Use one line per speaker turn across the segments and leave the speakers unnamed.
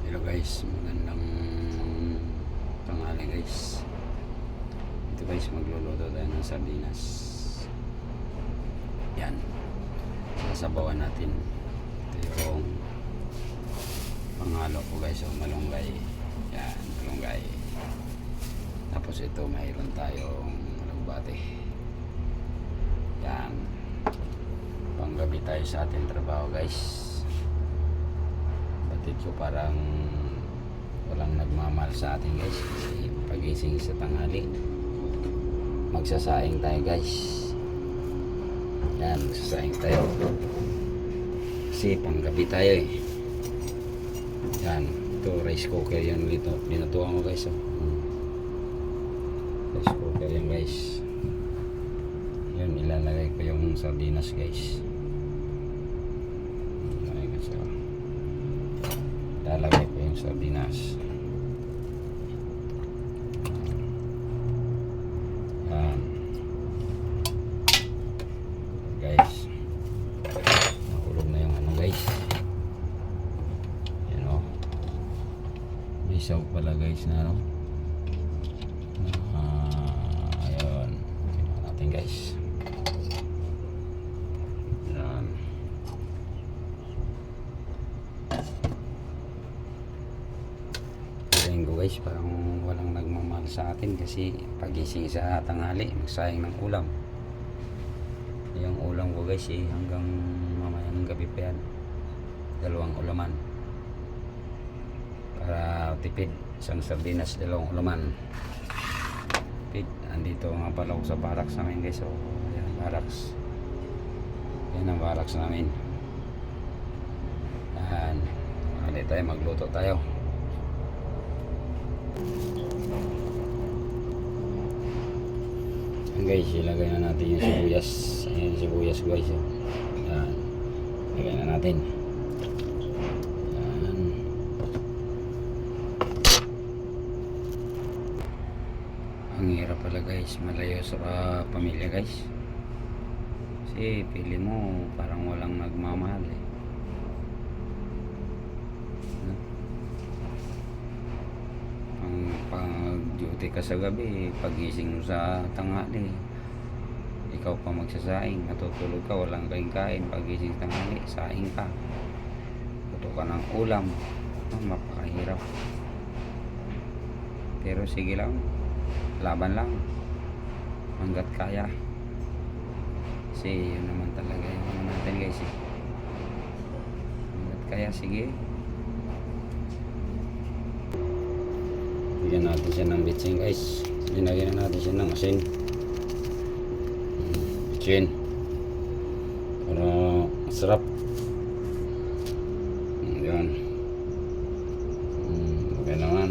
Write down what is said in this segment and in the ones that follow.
Hello guys, magandang tanghali guys. Ito guys, magluluto tayo ng sardinas. Yan, sasabawan natin. Ito yung panghalo ko guys, o malunggay. Yan, malunggay. Tapos ito, mayroon tayong alugbate. Yan, panggabi tayo sa ating trabaho guys. Batid ko parang walang nagmamahal sa atin guys, kasi pagising sa tanghali magsasaing tayo guys. Yan, magsasaing tayo kasi panggabi tayo eh. Yan, ito rice cooker yan, linutuan ko guys. Rice cooker yan guys. Yan, ilalagay ko yung sardinas guys. Lalagay ko yung sardinas. Yan guys, nahulog na yung ano guys. Yan o, may saw pala guys na ano. Ayun, tingnan natin guys. Yan, guys, parang walang nagmamahal sa atin kasi pagising sa tanghali magsayang ng ulam. Yung ulam ko guys hanggang mamayang gabi pa yan, 2 ulaman para tipid. Isang sardinas, 2 ulaman tipid. Andito nga pala ako sa barracks namin guys. So yan, barracks. Yan ang barracks namin. Yan, hali tayo, magluto tayo. Guys, ilagay na natin yung sibuyas. Ayan yung sibuyas guys. Yan, ilagay na natin. Yan. Ang hirap pala guys, malayo sa pamilya guys. Kasi pili mo parang walang nagmamahal eh. Pag-duty ka sa gabi, pagising mo sa tanghali, ikaw pa magsasaing, natutulog ka, walang kain. Pagising sa tanghali, saing ka, luto ka ng ulam. Mapakahirap, pero sige lang, laban lang hanggat kaya. Kasi yun naman talaga yung ano natin guys eh. Hanggat kaya, sige. Bigyan natin siya ng bitsin guys. Linagyan na natin siya ng asin. Bitsin para masarap. Yan. Okay naman.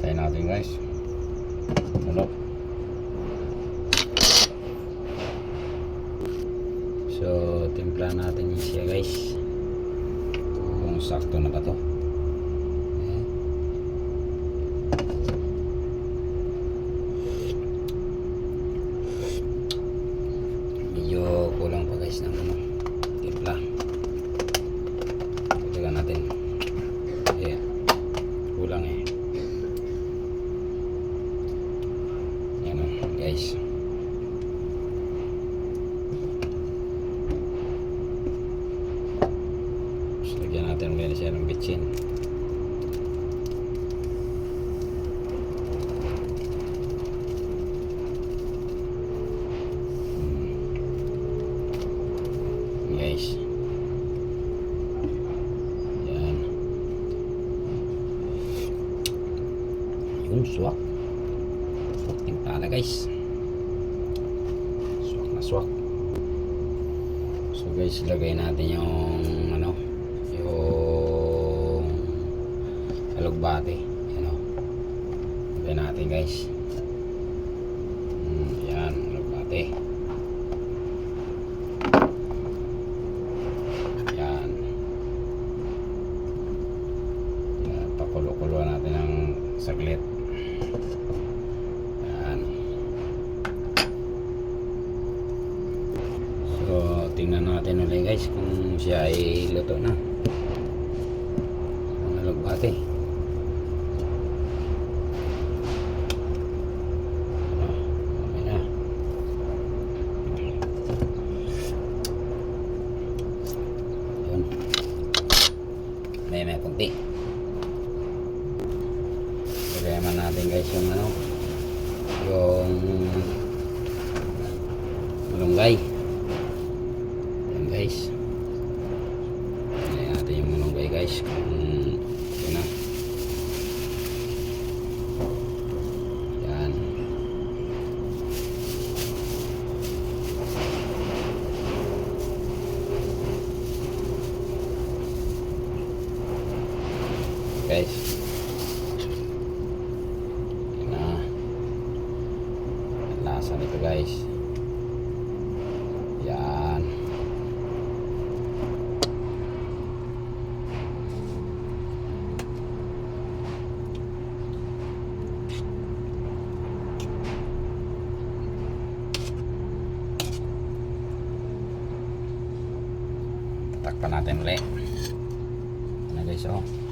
Tayo natin guys. Hello. So timpla natin yung siya guys. Sakto na ba to? Medyo kulang pa guys ng ano, timpla. Tignan natin. Yeah, kulang eh. Yan o guys. Lagyan natin ulit siya ng bitsin. Guys, yan yung swak timpla na guys. Swak na swak. So guys, lagay natin yung ano, yung alugbate. Yan o, lagay natin guys. Yan, alugbate. Yan, pakulo-kulo natin ng saglit. Yan. So tingnan natin ulit guys kung siya ay luto na. Ang nalugbati. Okay na. Yun. May kunti. Lagyan naman natin guys yung ano, yung malunggay. Yan guys. Lagyan natin yung malunggay guys. Yun na. Yan. Guys. Yan na. Ang lasa nito guys. Yan. Takpan natin ulit. Ano guys, oh.